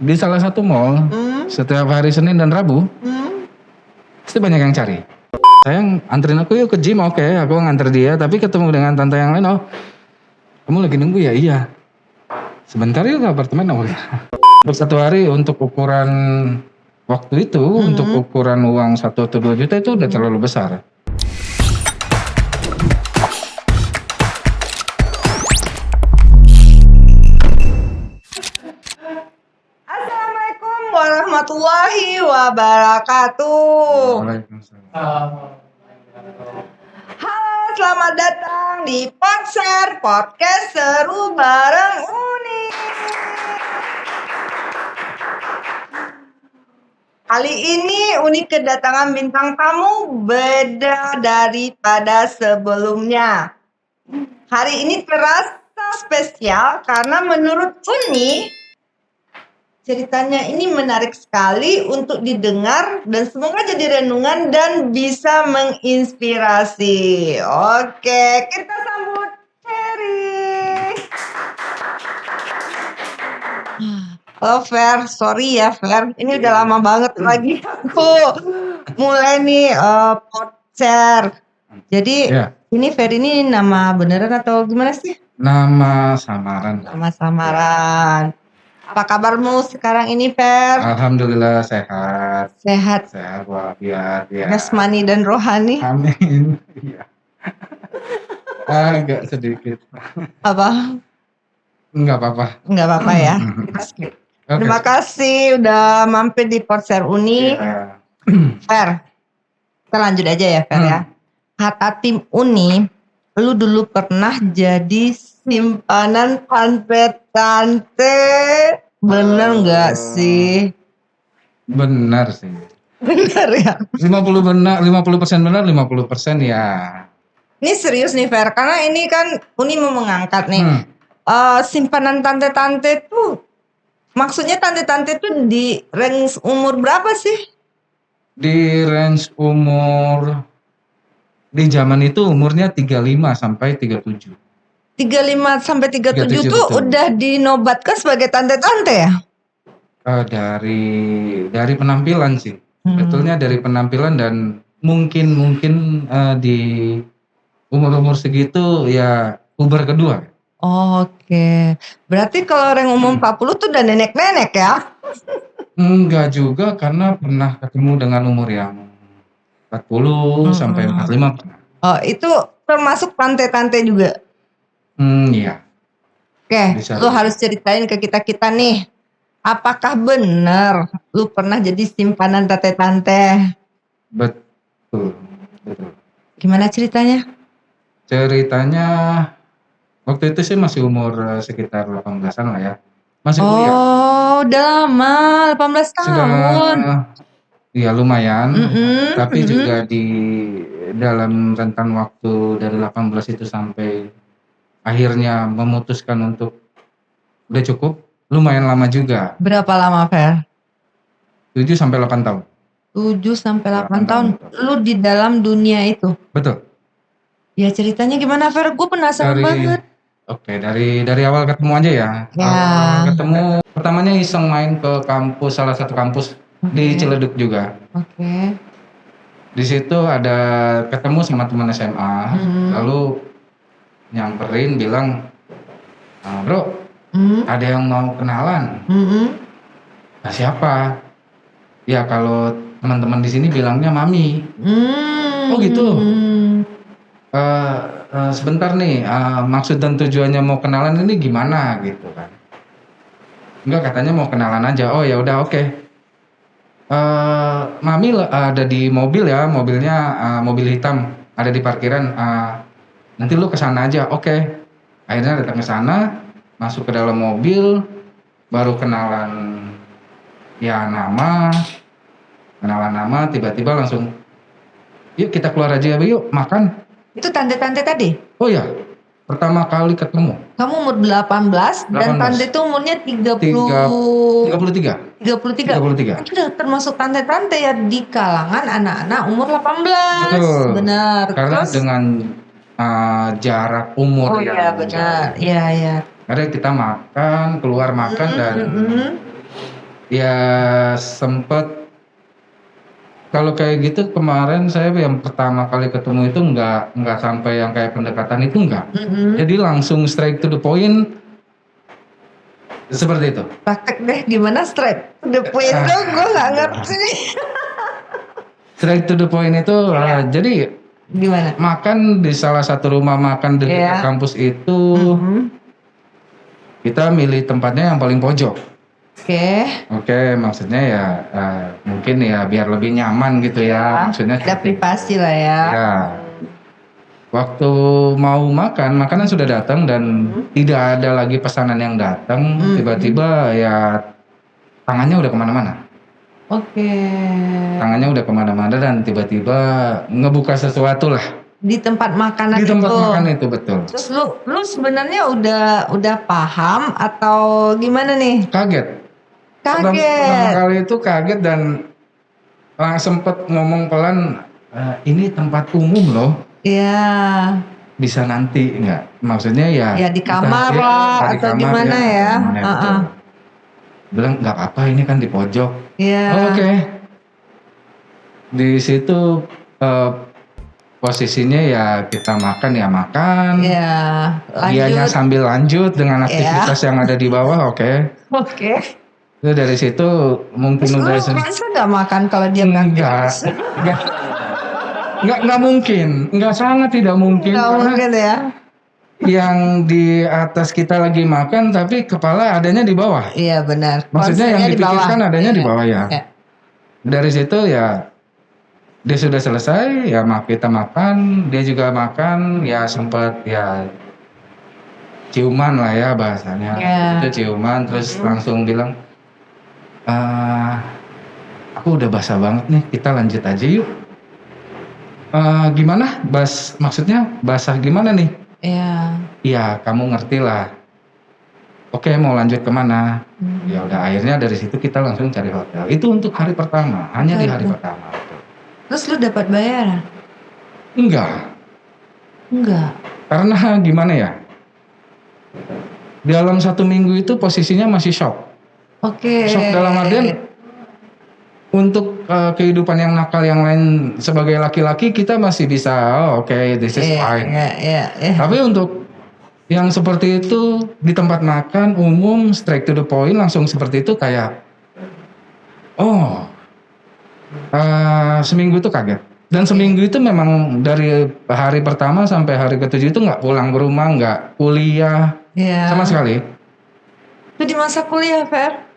di salah satu mall setiap hari Senin dan Rabu pasti banyak yang cari. Sayang anterin aku yuk ke gym, oke, aku nganter dia, tapi ketemu dengan tante yang lain, oh kamu lagi nunggu ya, iya. Sebentar yuk ke apartemen, oh ya. Untuk satu hari untuk ukuran waktu itu, untuk ukuran uang 1 atau 2 juta itu udah terlalu besar. Assalamualaikum warahmatullahi wabarakatuh. Waalaikumsalam. Halo, selamat datang di Podser Podcast Seru Bareng Uni. Kali ini Uni kedatangan bintang tamu beda daripada sebelumnya. Hari ini terasa spesial karena menurut Uni ceritanya ini menarik sekali untuk didengar dan semoga jadi renungan dan bisa menginspirasi. Oke, kita sambut Ferry. Halo Fer, sorry ya Fer, ini udah lama banget lagi aku mulai nih Podser. Jadi ini Fer ini nama beneran atau gimana sih? Nama samaran. Nama samaran. Apa kabarmu sekarang ini, Fer? Alhamdulillah sehat. Sehat. Sehat walafiat ya. Jasmani dan rohani. Amin. Iya. Agak sedikit. Apa? Enggak apa-apa. Enggak apa-apa ya. Kita skip. Okay. Terima kasih udah mampir di Podser Uni. Yeah. Fer, kita lanjut aja ya, Fer ya. Kata tim Uni, lu dulu pernah jadi simpanan tante. Bener nggak sih? Benar sih. Bener ya? 50% benar, 50% 50% ya. Ini serius nih Fer, karena ini kan Uni mau mengangkat nih. Simpanan tante-tante tuh, maksudnya tante-tante tuh di range umur berapa sih? Di range umur, di zaman itu umurnya 35 sampai 37. 35 sampai 37 tuh betul. udah dinobatkan sebagai tante-tante ya? Dari penampilan sih. Betulnya dari penampilan dan mungkin di umur segitu ya puber kedua. Oke. Berarti kalau orang umum 40 tuh udah nenek-nenek ya? Enggak juga, karena pernah ketemu dengan umur yang 40 sampai 45 pernah. Oh, itu termasuk tante-tante juga? Iya. Oke, Bisa. lu harus ceritain ke kita nih. Apakah benar lu pernah jadi simpanan tante-tante? Betul. Gimana ceritanya? Ceritanya waktu itu sih masih umur sekitar 18-an lah ya. Masih kuliah. Oh, udah lama, 18 tahun. Iya lumayan. Tapi juga di dalam rentan waktu dari 18 itu sampai akhirnya memutuskan untuk udah cukup, lumayan lama juga. Berapa lama, Fer? 7 sampai 8 tahun. 7 sampai 8 tahun. Lu di dalam dunia itu? Betul. Ya ceritanya gimana, Fer? Gue penasaran banget. Oke, dari awal ketemu aja ya. Awal ketemu pertamanya iseng main ke kampus, salah satu kampus di Ciledug juga. Oke. Di situ ada ketemu sama teman SMA, lalu nyamperin bilang, bro, ada yang mau kenalan. Nah, siapa? Ya kalau teman-teman di sini bilangnya Mami. Oh gitu. Sebentar nih, maksud dan tujuannya mau kenalan ini gimana gitu kan? Enggak, katanya mau kenalan aja. Oh ya udah, oke. Mami ada di mobil ya, mobilnya mobil hitam, ada di parkiran. Nanti lu kesana aja, oke. Akhirnya datang ke sana, masuk ke dalam mobil, baru kenalan nama, tiba-tiba langsung, yuk kita keluar aja, yuk makan. Itu tante-tante tadi? Oh ya, pertama kali ketemu. Kamu umur 18 dan tante itu umurnya 33. Itu udah termasuk tante-tante ya di kalangan anak-anak umur 18. Betul. Benar. Karena terus, dengan jarak umur yang iya benar. Iya. Ada kita makan, keluar makan dan Ya sempet, kalau kayak gitu kemarin saya yang pertama kali ketemu itu nggak sampai yang kayak pendekatan itu enggak. Jadi langsung straight to the point seperti itu. Praktek deh gimana straight to the point tuh gue nggak ngerti. Straight to the point itu jadi Gimana? makan di salah satu rumah makan di dekat kampus itu, kita milih tempatnya yang paling pojok. Oke, maksudnya ya mungkin ya biar lebih nyaman gitu ya. Maksudnya ada privasi lah ya. Ya. Waktu mau makan, makanan sudah datang dan tidak ada lagi pesanan yang datang. Tiba-tiba ya tangannya udah kemana-mana. Tangannya udah kemana-mana dan tiba-tiba ngebuka sesuatu lah. Di tempat makanan Di tempat itu. makan itu, betul. Terus lu sebenarnya udah paham atau gimana nih? Kaget. Pertama kali itu kaget dan sempet ngomong pelan, ini tempat umum loh. Iya. Bisa nanti enggak? Maksudnya ya. Ya di kamar lah atau gimana ya? Bilang nggak apa, ini kan di pojok. Iya. Oke. Di situ posisinya ya kita makan. Iya. Dianya sambil lanjut dengan aktivitas yang ada di bawah. Oke. Itu dari situ mungkin udah masa nggak makan kalau dia enggak mungkin, sangat tidak mungkin. Nggak mungkin ya. Yang di atas kita lagi makan tapi kepala adanya di bawah. Iya benar. Maksudnya yang dipikirkan adanya di bawah ya. Dari situ ya dia sudah selesai ya, kita makan, dia juga makan, ya sempat ya ciuman lah ya bahasanya. Itu ciuman terus langsung bilang, aku udah basah banget nih, kita lanjut aja yuk. Gimana? Maksudnya basah gimana nih? Iya, kamu ngerti lah. Oke, mau lanjut kemana? Ya udah, akhirnya dari situ kita langsung cari hotel. Itu untuk hari pertama, hanya di hari pertama. Terus lu dapat bayaran? Enggak. Karena gimana ya? Dalam 1 minggu itu posisinya masih shock. Shock dalam artian untuk kehidupan yang nakal yang lain sebagai laki-laki kita masih bisa, this is fine. Tapi untuk yang seperti itu di tempat makan umum straight to the point langsung seperti itu kayak seminggu itu kaget. Dan seminggu itu memang dari hari pertama sampai hari ke-7 itu nggak pulang ke rumah, nggak kuliah sama sekali. Itu di masa kuliah, Fer?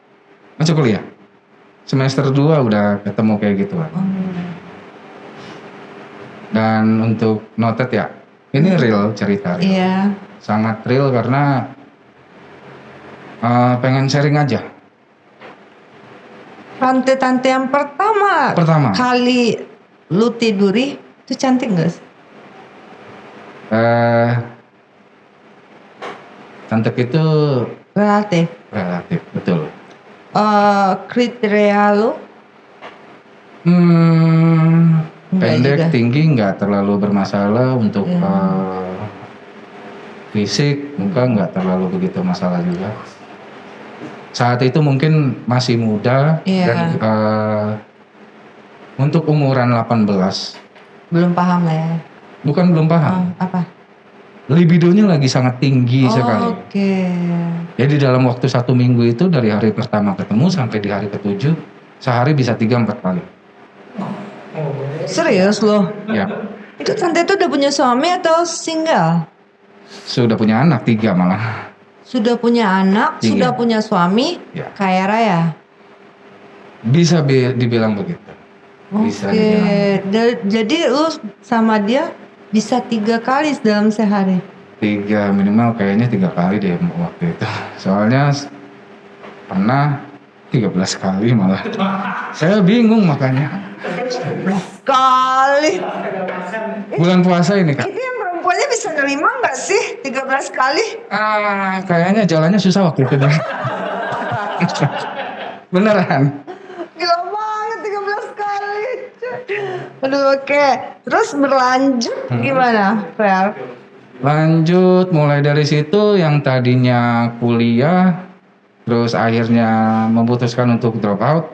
Masuk kuliah. Semester 2 udah ketemu kayak gitu kan. Dan untuk noted ya, ini real cerita. Iya. Sangat real karena pengen sharing aja. Tante-tante yang pertama kali lu tiduri itu cantik gak sih? Cantik itu relatif, betul. Kriteria lu? Pendek, tinggi nggak terlalu bermasalah. Untuk fisik muka nggak terlalu begitu masalah juga. Saat itu mungkin masih muda dan untuk umuran 18 belum paham lah ya. Bukan belum paham. Apa? Libidonya lagi sangat tinggi sekali. Jadi dalam waktu 1 minggu itu dari hari pertama ketemu sampai di hari ke-7 sehari bisa 3-4 kali. Serius loh? Ya. Itu tante itu udah punya suami atau single? Sudah punya anak 3 malah. Sudah punya anak, 3. Sudah punya suami, kaya raya. Bisa dibilang begitu. Bisa dibilang. Jadi lu sama dia bisa 3 kali dalam sehari? 3 minimal, kayaknya 3 kali deh waktu itu. Soalnya pernah 13 kali malah. Saya bingung makanya. 13 kali. Bulan puasa ini Kak. Itu yang perempuannya bisa nerima gak sih 13 kali? Kayaknya jalannya susah waktu itu. Beneran. Gila banget 13 kali. Aduh Terus berlanjut gimana, Fer? Lanjut mulai dari situ yang tadinya kuliah terus akhirnya memutuskan untuk drop out.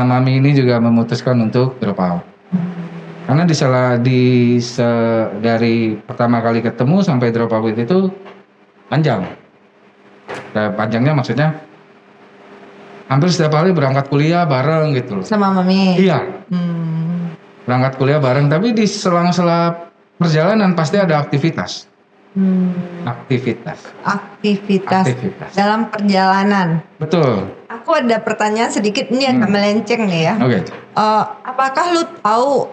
Mami ini juga memutuskan untuk drop out. Karena dari pertama kali ketemu sampai drop out itu panjang. Panjangnya maksudnya hampir setiap hari berangkat kuliah bareng gitu loh. Sama Mami? Iya. Berangkat kuliah bareng, tapi di selang-sela perjalanan pasti ada aktivitas. Aktivitas dalam perjalanan. Betul. Aku ada pertanyaan sedikit, ini agak melenceng nih ya. Oke. Apakah lu tahu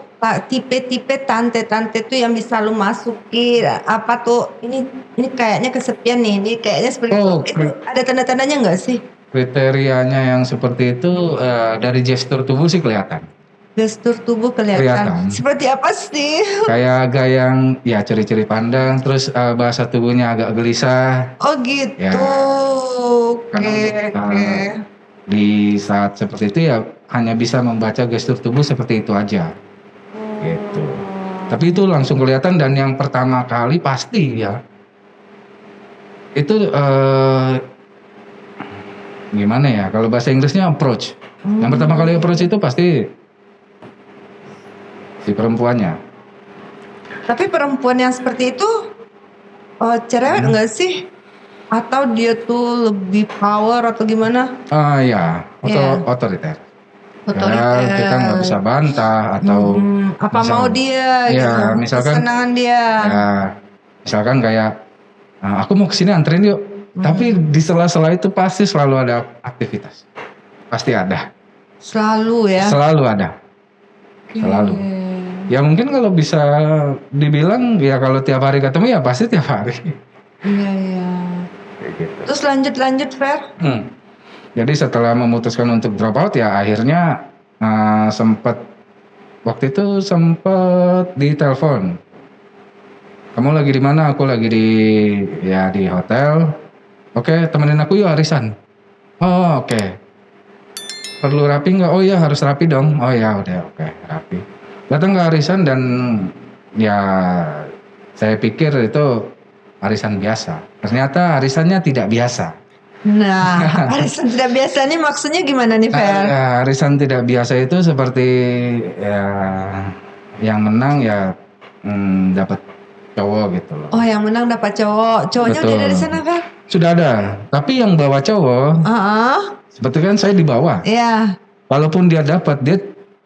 tipe-tipe tante-tante tuh yang bisa lu masuki? Apa tuh? Ini kayaknya kesepian nih. Ini kayaknya seperti itu. Ada tanda-tandanya nggak sih? Kriterianya yang seperti itu dari gestur tubuh sih kelihatan. Gestur tubuh kelihatan. Seperti apa sih? Kayak yang ya ciri-ciri pandang, terus bahasa tubuhnya agak gelisah. Oh gitu. Ya. Oke. Di saat seperti itu ya hanya bisa membaca gestur tubuh seperti itu aja. Gitu. Tapi itu langsung kelihatan, dan yang pertama kali pasti ya itu gimana ya, kalau bahasa Inggrisnya approach. Yang pertama kali approach itu pasti si perempuannya. Tapi perempuan yang seperti itu cerewet nggak sih? Atau dia tuh lebih power atau gimana? Ya, otoriter. Otoriter. Ya, kita nggak bisa bantah atau apa mau dia ya, gitu, misalkan kesenangan dia. Ya, misalkan kayak aku mau kesini anterin yuk. Tapi di sela-sela itu pasti selalu ada aktivitas. Pasti ada. Selalu ya? Selalu ada. Selalu. Ya mungkin kalau bisa dibilang ya kalau tiap hari ketemu ya pasti tiap hari. Iya. Gitu. Terus lanjut Fer? Jadi setelah memutuskan untuk drop out ya akhirnya waktu itu sempat ditelepon. Kamu lagi di mana? Aku lagi di hotel. Oke, temenin aku yuk arisan. Oh, oke. Perlu rapi nggak? Oh iya, harus rapi dong. Oh ya udah, oke, rapi. Datang ke arisan dan ya saya pikir itu arisan biasa. Ternyata arisannya tidak biasa. Nah, arisan tidak biasa ini maksudnya gimana nih, Fer? Arisan tidak biasa itu seperti ya yang menang ya dapat cowok gitu loh. Oh, yang menang dapat cowok. Cowoknya Betul. udah dari sana, Fer? Sudah ada. Tapi yang bawa cowok, sebetulnya kan saya dibawa. Iya. Walaupun dia dapat, dia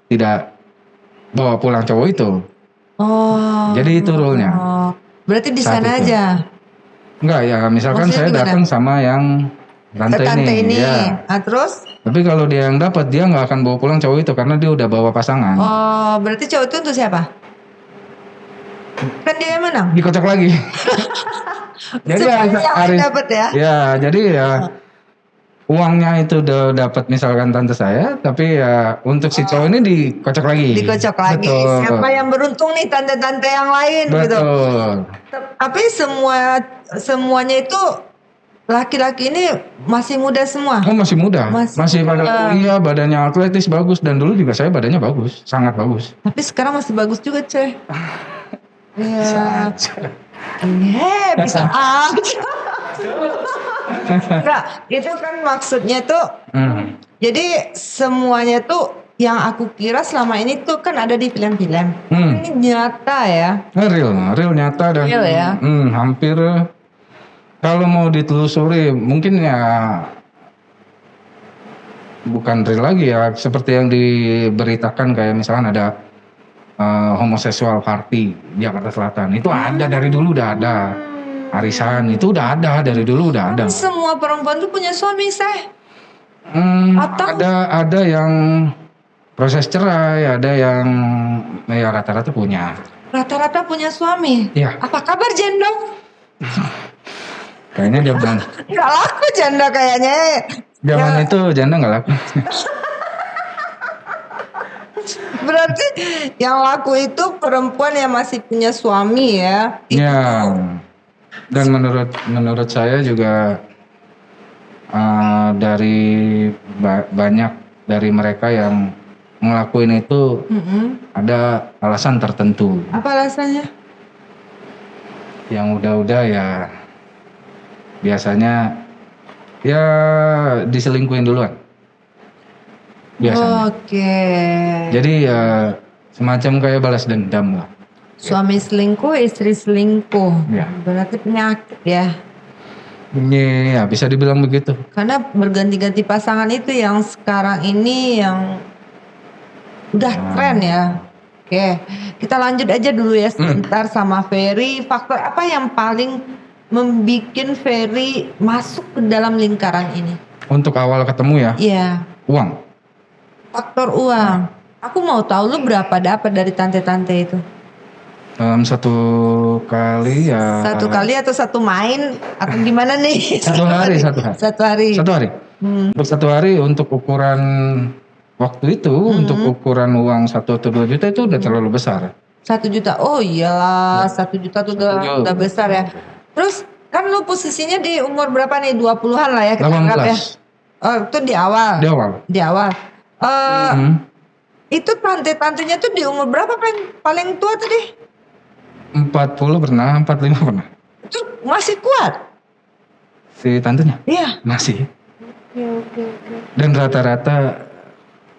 tidak bawa pulang cowok itu. Oh. Jadi itu rule-nya. Berarti di sana aja? Enggak ya, misalkan maksudnya saya datang sama yang tante ini. Ya. Terus? Tapi kalau dia yang dapat, dia nggak akan bawa pulang cowok itu karena dia udah bawa pasangan. Oh, berarti cowok itu untuk siapa? Kan dia yang menang? Dikocok lagi. Jadi yang dapat ya? Ya, jadi ya uangnya itu udah dapat misalkan tante saya, tapi ya untuk si cowok ini dikocok lagi. Dikocok lagi. Betul. Siapa yang beruntung nih tante-tante yang lain? Betul. Gitu. Tapi semuanya itu laki-laki ini masih muda semua. Oh, masih muda. Masih pada kuliah, badannya atletis bagus, dan dulu juga saya badannya bagus, sangat bagus. Tapi sekarang masih bagus juga, Ceh. Bisa aja. Bisa aja. Nah, itu kan maksudnya tuh. Jadi semuanya tuh yang aku kira selama ini tuh kan ada di film-film. Ini nyata ya. Real nyata dan real ya. Hampir kalau mau ditelusuri mungkin ya bukan real lagi ya, seperti yang diberitakan kayak misalkan ada homoseksual party Jakarta Selatan. Itu ada dari dulu, udah ada. Arisan itu udah ada dari dulu, udah ada. Semua perempuan tuh punya suami, Seh? Ada yang proses cerai, ada yang ya rata-rata punya. Rata-rata punya suami? Iya. Apa kabar janda? Kayaknya dia bilang nggak laku janda kayaknya. Zaman itu janda nggak laku. Berarti yang laku itu perempuan yang masih punya suami ya? Iya. Dan menurut saya juga dari banyak dari mereka yang ngelakuin itu ada alasan tertentu. Apa alasannya? Yang udah ya biasanya Ya diselingkuhin duluan. Biasanya. Oke. Jadi ya semacam kayak balas dendam lah. Suami selingkuh, istri selingkuh. Ya. Berarti penyakit ya. Ya bisa dibilang begitu. Karena berganti-ganti pasangan itu yang sekarang ini yang udah tren ya. Oke, kita lanjut aja dulu ya sebentar sama Ferry. Faktor apa yang paling membuat Ferry masuk ke dalam lingkaran ini? Untuk awal ketemu ya, Iya, uang. faktor uang. Aku mau tahu lu berapa dapat dari tante-tante itu? Dalam satu kali ya. Satu kali atau satu main atau gimana nih? Satu hari. Satu hari. Untuk satu hari untuk ukuran waktu itu, untuk ukuran uang 1 atau 2 juta itu udah terlalu besar. 1 juta. Oh iyalah, 1 juta tuh udah besar ya. Terus kan lu posisinya di umur berapa nih? 20-an lah ya kita anggap ya. 18. Oh, itu di awal. Di awal. Itu tante-tantenya tuh di umur berapa paling tua tadi? 40 pernah, 45 pernah. Itu masih kuat. Si tantenya? Iya. Masih. Oke. Dan rata-rata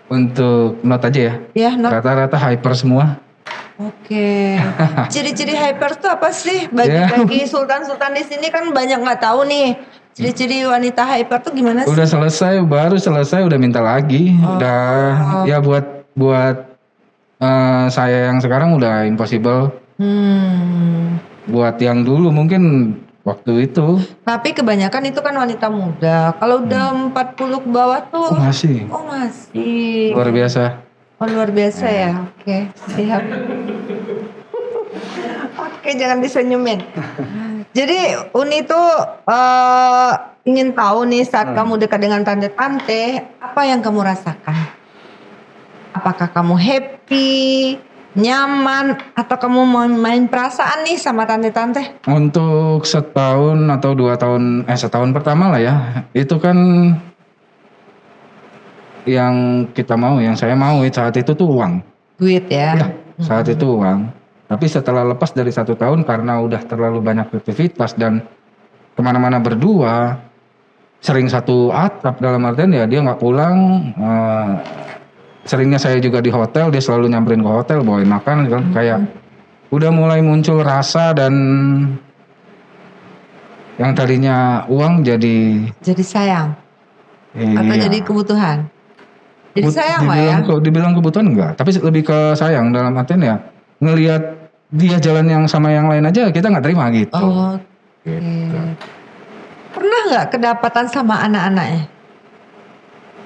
untuk not aja ya. Iya, not. Rata-rata hyper semua. Oke. Ciri-ciri hyper tuh apa sih? Bagi sultan-sultan di sini kan banyak nggak tahu nih. Ciri-ciri wanita hyper tuh gimana sih? Baru selesai udah minta lagi. Udah ya buat saya yang sekarang udah impossible. Buat yang dulu mungkin waktu itu. Tapi kebanyakan itu kan wanita muda. Kalau udah 40 ke bawah tuh. Oh masih. Luar biasa. Oh luar biasa ya. Oke, siap. Oke, jangan disenyumin. Jadi Uni tuh ingin tahu nih saat kamu dekat dengan tante-tante, apa yang kamu rasakan? Apakah kamu happy, nyaman, atau kamu mau main perasaan nih sama tante-tante? Untuk setahun atau 2 tahun, setahun pertama lah ya, itu kan yang saya mau saat itu tuh uang. Duit ya? Ya, saat itu uang. Tapi setelah lepas dari 1 tahun karena udah terlalu banyak aktivitas dan kemana-mana berdua, sering satu atap dalam artian ya dia nggak pulang. Seringnya saya juga di hotel, dia selalu nyamperin ke hotel, bawain makan, kayak udah mulai muncul rasa dan yang tadinya uang jadi sayang atau jadi kebutuhan. Jadi sayang lah ya. Dibilang kebutuhan enggak, tapi lebih ke sayang dalam artian ya ngelihat dia jalan yang sama yang lain aja kita nggak terima gitu. Gitu. Pernah nggak kedapatan sama anak-anaknya?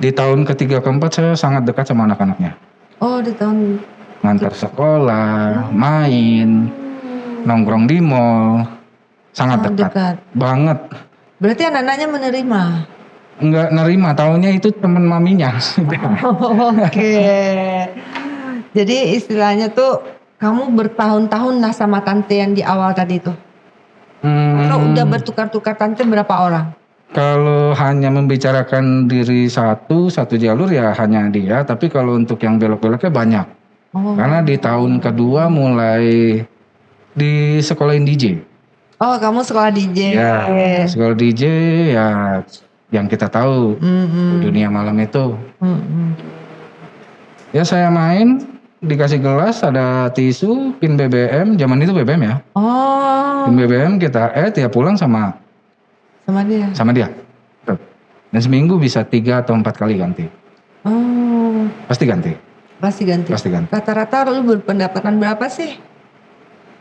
Di tahun ketiga keempat saya sangat dekat sama anak-anaknya. Oh, di tahun ngantar sekolah, main, nongkrong di mall, sangat dekat banget. Berarti anak-anaknya menerima? Enggak nerima, taunya itu teman maminya. Oke. Jadi istilahnya tuh kamu bertahun-tahun lah sama tante yang di awal tadi tuh? Atau udah bertukar-tukar tante berapa orang? Kalau hanya membicarakan diri satu jalur ya hanya dia, tapi kalau untuk yang belok-beloknya banyak. Karena di tahun kedua mulai di sekolahin DJ. Oh, kamu sekolah DJ? Ya, sekolah DJ ya yang kita tahu dunia malam itu. Ya saya main, dikasih gelas, ada tisu, pin BBM, zaman itu BBM ya. Pin BBM kita ya pulang sama dia. Dan seminggu bisa 3 atau 4 kali ganti. Pasti ganti. Rata-rata lu berpendapatan berapa sih?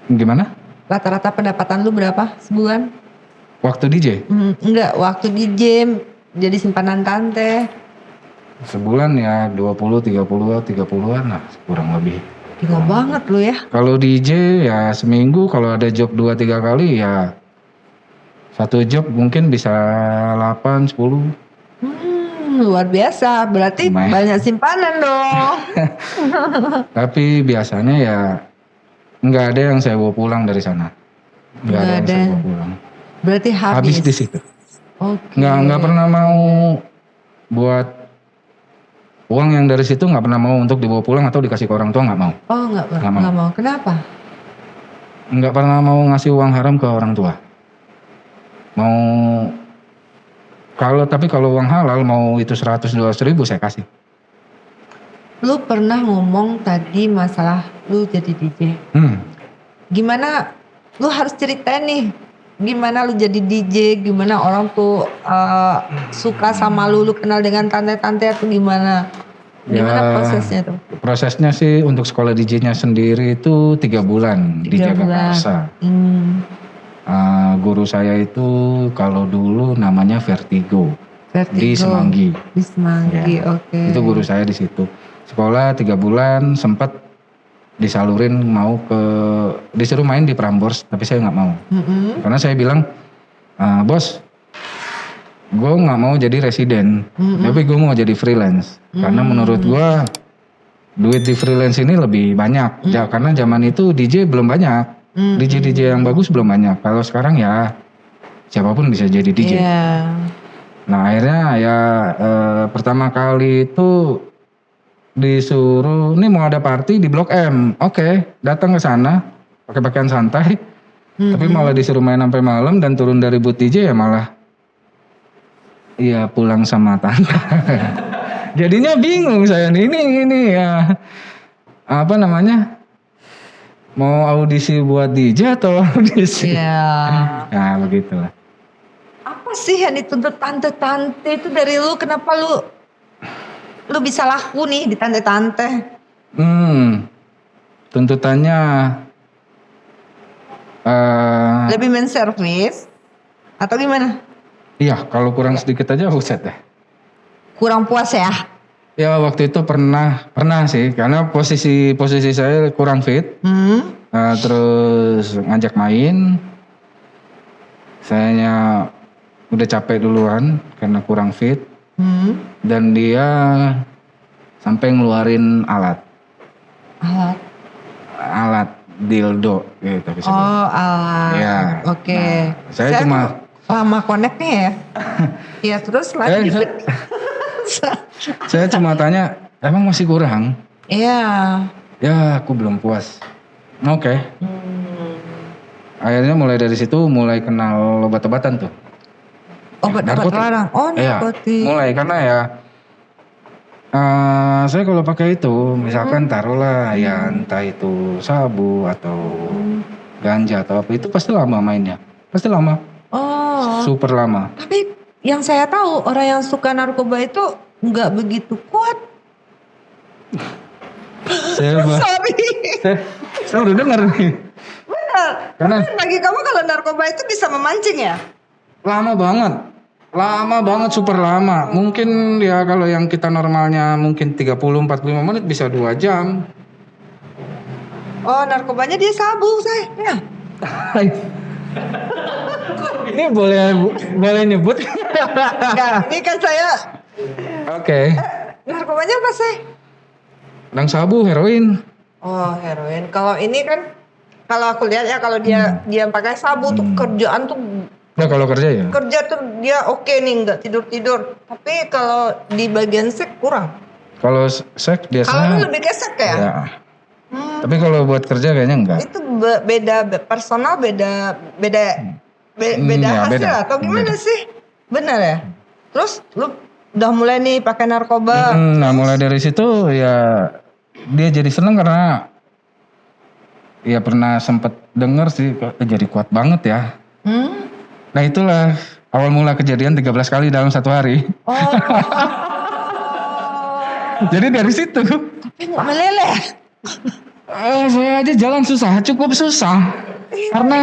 Gimana? Rata-rata pendapatan lu berapa sebulan? Waktu DJ? Enggak, waktu DJ jadi simpanan tante. Sebulan ya 30-an lah kurang lebih. Gila banget lu ya. Kalau DJ ya seminggu kalau ada job 2-3 kali ya satu job mungkin bisa 8-10. Luar biasa, berarti banyak simpanan dong. Tapi biasanya ya nggak ada yang saya bawa pulang dari sana. Nggak ada yang saya bawa pulang. Berarti habis di situ. Oke. Nggak pernah mau buat uang yang dari situ, nggak pernah mau untuk dibawa pulang atau dikasih ke orang tua, nggak mau. Oh nggak mau. Kenapa? Nggak pernah mau ngasih uang haram ke orang tua. Mau Kalau uang halal mau itu 100-200 ribu saya kasih. Lu pernah ngomong tadi masalah lu jadi DJ. Gimana lu harus ceritain nih, gimana lu jadi DJ, gimana orang tuh suka sama lu kenal dengan tante-tante atau gimana? Gimana prosesnya tuh? Prosesnya sih untuk sekolah DJ-nya sendiri itu 3 bulan di Jakarta. Guru saya itu kalau dulu namanya Vertigo. Di Semanggi. Di Semanggi, ya. Oke. Itu guru saya di situ. Sekolah 3 bulan, sempat disalurin disuruh main di Prambors, tapi saya nggak mau. Karena saya bilang, bos, gue nggak mau jadi residen, tapi gue mau jadi freelance. Karena menurut gue duit di freelance ini lebih banyak. Karena zaman itu DJ belum banyak, DJ yang bagus belum banyak. Kalau sekarang ya siapapun bisa jadi DJ. Yeah. Nah akhirnya ya pertama kali itu disuruh, nih mau ada party di Blok M. Oke, datang ke sana pakai pakaian santai. Tapi malah disuruh main sampai malam dan turun dari booth DJ ya malah iya pulang sama tante. Jadinya bingung saya ini ya apa namanya? Mau audisi buat DJ atau audisi? Iya. Nah, begitulah. Apa sih yang dituntut tante-tante itu dari lu? Kenapa lu bisa laku nih di tante-tante? Tuntutannya lebih menservis atau gimana? Iya, kalau kurang sedikit aja buset deh. Kurang puas ya? Ya waktu itu pernah sih, karena posisi saya kurang fit. Terus ngajak main, sayanya udah capek duluan karena kurang fit. Dan dia sampai ngeluarin alat dildo gitu. Oh alat, ya. Oke. Nah, saya cuma lama koneknya ya. Ya terus lanjut. Saya cuma tanya, emang masih kurang? Iya. Ya aku belum puas. Oke. Akhirnya mulai dari situ mulai kenal obat-obatan tuh. Obat-obat larang. Oh narkotik. Mulai karena ya saya kalau pakai itu misalkan taruhlah ya entah itu sabu atau ganja atau apa itu pasti lama mainnya. Pasti lama. Oh. Super lama. Tapi yang saya tahu orang yang suka narkoba itu nggak begitu kuat. Sorry. Saya udah dengar nih. Benar. Karena bagi kamu kalau narkoba itu bisa memancing ya? Lama banget, super lama. Mungkin ya kalau yang kita normalnya mungkin 30-45 menit bisa 2 jam. Oh narkobanya dia sabu saya. Ya. Ini boleh nyebut? Enggak, ini kan saya. Oke. Narkobanya apa sih? Yang sabu, heroin. Oh heroin. Kalau ini kan, kalau aku lihat ya kalau dia pakai sabu tuh kerjaan tuh. Nah kalau kerja ya? Kerja tuh dia oke nih, nggak tidur. Tapi kalau di bagian seks kurang. Kalau seks biasanya. Kalau lu lebih ke seks ya? Ya. Tapi kalau buat kerja kayaknya enggak. Itu beda personal, beda hasil atau gimana sih? Benar ya? Terus lu udah mulai nih pakai narkoba. Nah mulai dari situ ya dia jadi seneng karena ya pernah sempet denger sih jadi kuat banget ya. Nah itulah awal mula kejadian 13 kali dalam 1 hari. Oh. Jadi dari situ. Tapi gak meleleh. Saya aja jalan cukup susah. Karena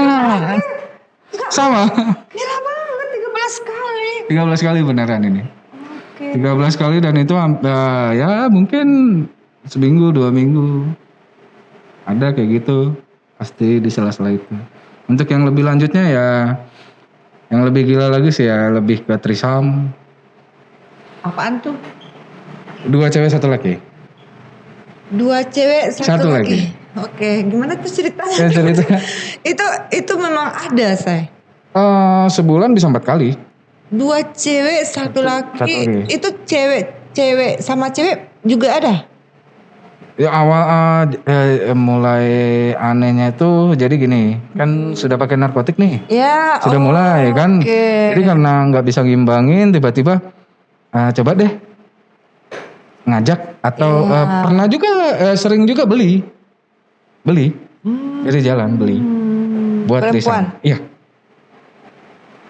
sama. Gila banget 13 kali. 13 kali beneran ini. Oke. 13 kali dan itu ya mungkin seminggu 2 minggu. Ada kayak gitu. Pasti di sela-sela itu. Untuk yang lebih lanjutnya ya, yang lebih gila lagi sih ya lebih ke threesome. Apaan tuh? 2 cewek 1 laki. 2 cewek 1 laki. Oke, gimana tuh ceritanya? Ya, ceritanya. itu memang ada saya. Sebulan bisa 4 kali. 2 cewek 1 laki. laki. Itu cewek sama cewek juga ada? Ya awal mulai anehnya itu jadi gini, kan sudah pakai narkotik nih, Ya, sudah mulai kan. oke. Jadi karena nggak bisa ngimbangin, tiba-tiba coba deh ngajak atau pernah juga sering juga beli dari jalan beli buat Perempuan. lisan. Iya,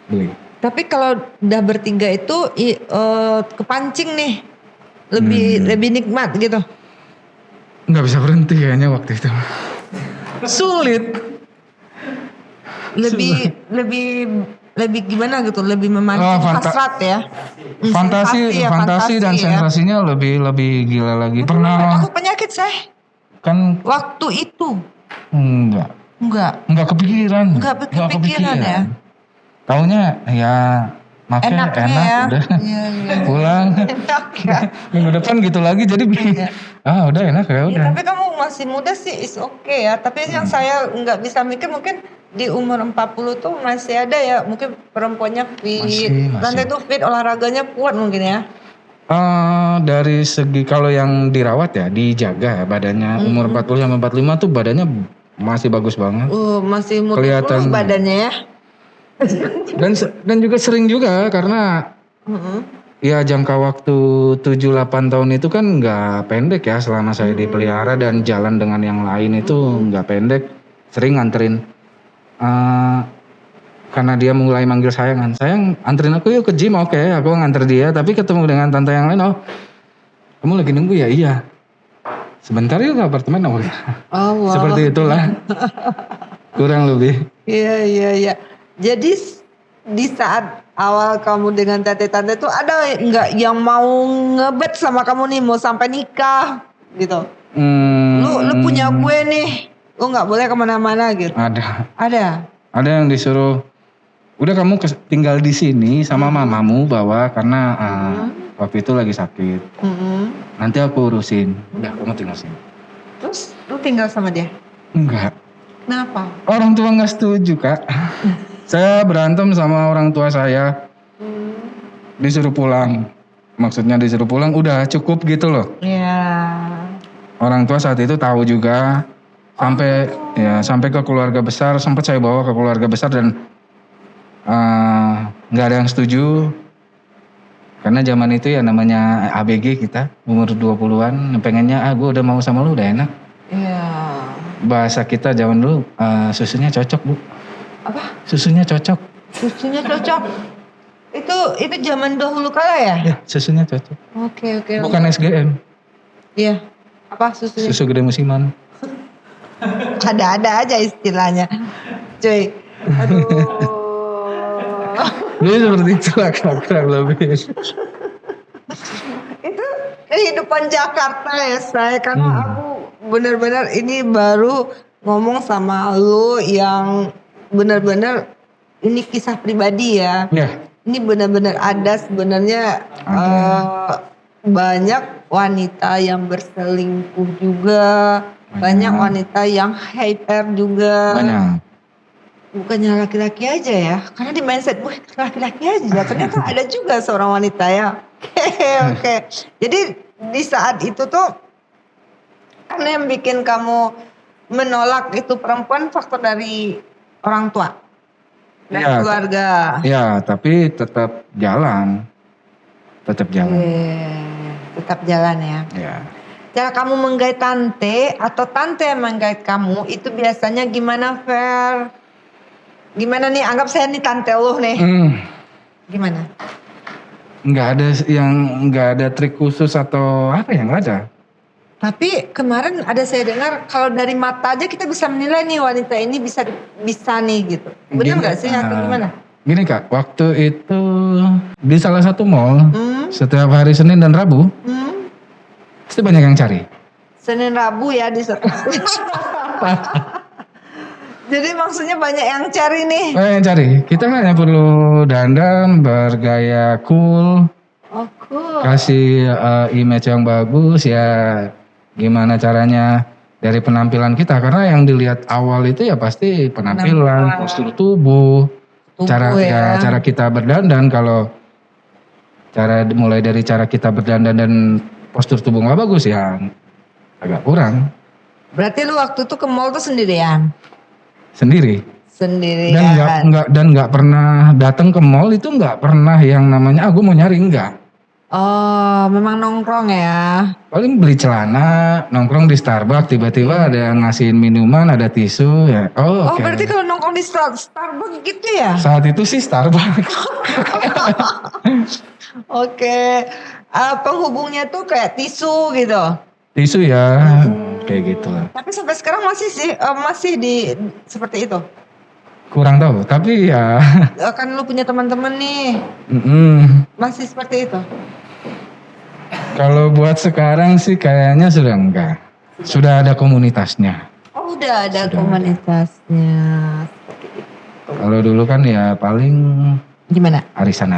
beli. Tapi kalau udah bertiga itu kepancing nih, lebih nikmat gitu. Nggak bisa berhenti kayaknya waktu itu. Sulit. Lebih gimana gitu, lebih memancing hasrat ya. Fantasi dan sensasinya lebih gila lagi. Pernah Aku penyakit saya kan waktu itu. Enggak kepikiran. Enggak kepikiran ya. Taunya ya enak ya. udah. Iya. Pulang. Enak ya. Minggu depan gitu lagi jadi udah enak ya udah. Ya, tapi kamu masih muda sih is okay ya. Tapi yang saya nggak bisa mikir mungkin di umur 40 tuh masih ada ya mungkin perempuannya fit. Masih. Tante tuh fit, olahraganya kuat mungkin ya. Dari segi kalau yang dirawat ya dijaga badannya umur 40 sampai 45 tuh badannya masih bagus banget. Masih muda Kelihatan badannya ya. Dan juga sering juga karena ya jangka waktu 7-8 tahun itu kan nggak pendek ya selama saya dipelihara dan jalan dengan yang lain itu nggak pendek. Sering nganterin karena dia mulai manggil sayang anterin aku yuk ke gym. Oke, aku nganter dia tapi ketemu dengan tante yang lain, kamu lagi nunggu ya? Iya, sebentar yuk ke apartemen. Wow. Seperti itulah kurang lebih. Iya. Jadi di saat awal kamu dengan tante-tante tuh ada nggak yang mau ngebet sama kamu nih mau sampai nikah gitu? Lu punya gue nih, lu nggak boleh kemana-mana gitu. Ada yang disuruh udah kamu tinggal di sini sama mamamu karena waktu itu lagi sakit. Nanti aku urusin. Udah kamu tinggal sini. Terus lu tinggal sama dia? Enggak. Kenapa? Orang tua nggak setuju Kak. Saya berantem sama orang tua saya. Disuruh pulang. Maksudnya disuruh pulang udah cukup gitu loh. Iya. Orang tua saat itu tahu juga. Sampai ke keluarga besar, sempat saya bawa ke keluarga besar dan nggak ada yang setuju. Karena zaman itu ya namanya ABG kita, umur 20-an, pengennya gue udah mau sama lu udah enak. Iya. Bahasa kita zaman dulu susunya cocok, Bu. Apa? Susunya cocok. Itu zaman dahulu kala ya? Ya, susunya cocok. Oke. Bukan SGM. Iya. Apa susunya? Susu gede musiman. Ada aja istilahnya. Cuy. Aduh. Jadi seperti itulah kurang lebih. Itu kehidupan Jakarta ya saya. Karena aku benar-benar ini baru ngomong sama lu yang benar-benar ini kisah pribadi ya. Ini benar-benar ada sebenarnya banyak wanita yang berselingkuh juga, banyak wanita yang hyper juga. Banyak. Bukannya laki-laki aja ya, karena di mindset gue laki-laki aja, ternyata ada juga seorang wanita ya. Oke. Jadi di saat itu tuh kan yang bikin kamu menolak itu perempuan faktor dari orang tua dan keluarga. Ya, tapi tetap jalan. Tetap jalan ya. Ya. Cara kamu menggait tante atau tante yang menggait kamu itu biasanya gimana, Fer? Gimana nih, anggap saya nih tante lu nih. Gimana? Nggak ada trik khusus atau apa ya, nggak ada. Tapi kemarin ada saya dengar kalau dari mata aja kita bisa menilai nih wanita ini bisa nih gitu. Benar nggak sih atau gimana? Gini Kak, waktu itu di salah satu mall setiap hari Senin dan Rabu pasti banyak yang cari. Senin Rabu ya di Jadi maksudnya banyak yang cari nih. Banyak yang cari. Kita hanya perlu dandan, bergaya cool. Oh cool. Kasih image yang bagus ya. Gimana caranya dari penampilan kita. Karena yang dilihat awal itu ya pasti penampilan, postur tubuh. Cara kita berdandan. Kalau mulai dari cara kita berdandan dan postur tubuh nggak bagus ya agak kurang. Berarti lu waktu itu ke mall tuh sendirian? Sendiri. Sendirian. Dan nggak pernah datang ke mall itu, nggak pernah yang namanya gue mau nyari, enggak. Oh, memang nongkrong ya? Paling beli celana, nongkrong di Starbucks, tiba-tiba ada yang ngasihin minuman, ada tisu ya. Oh, okay. Berarti kalau nongkrong di Starbucks gitu ya? Saat itu sih Starbucks. Oke. Penghubungnya tuh kayak tisu gitu? Tisu ya, kayak gitu lah. Tapi sampai sekarang masih di seperti itu? Kurang tahu, tapi ya. Kan lu punya teman-teman nih. Masih seperti itu? Kalau buat sekarang sih kayaknya sudah enggak. Sudah ada komunitasnya. Oh, udah ada komunitasnya. Kalau dulu kan ya paling gimana? Arisan.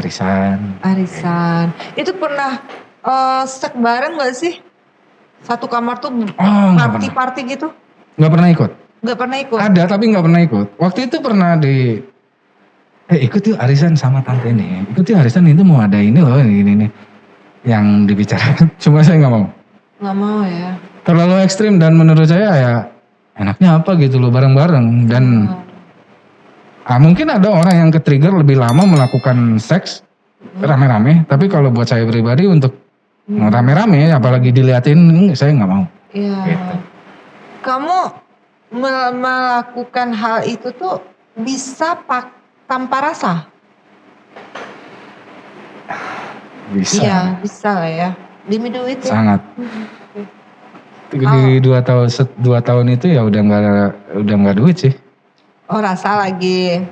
Itu pernah sek bareng gak sih? Satu kamar tuh party gitu? Gak pernah ikut. Gak pernah ikut? Ada tapi gak pernah ikut. Waktu itu pernah ikut yuk arisan sama tante ini. Ikut yuk arisan itu mau ada ini loh, ini yang dibicarakan. Cuma saya gak mau. Gak mau ya? Terlalu ekstrim dan menurut saya ya enaknya apa gitu loh, bareng-bareng. Dan mungkin ada orang yang ke-trigger lebih lama melakukan seks rame-rame. Tapi kalau buat saya pribadi untuk rame-rame apalagi diliatin, saya gak mau. Iya. Gitu. Kamu melakukan hal itu tuh bisa tanpa rasa? Bisa. Iya, bisa lah ya. Demi duit ya. Sangat. Di 2 tahun itu ya udah nggak duit sih. Oh, rasa lagi.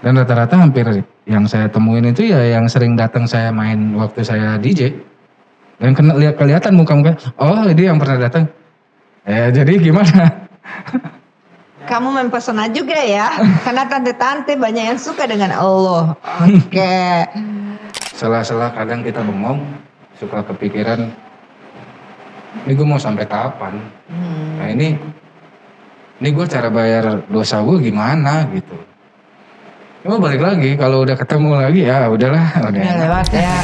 Dan rata-rata hampir yang saya temuin itu ya yang sering datang saya main waktu saya DJ. Dan kelihatan muka-muka, oh ini yang pernah datang. Jadi gimana? Kamu mempesona juga ya, karena tante-tante banyak yang suka dengan Allah. Oke. Selah-selah kadang kita bengong, suka kepikiran, ini gue mau sampai kapan? Nah ini gue cara bayar dosa gue gimana gitu. Cuma balik lagi, kalau udah ketemu lagi ya udahlah. Udah lewat ya.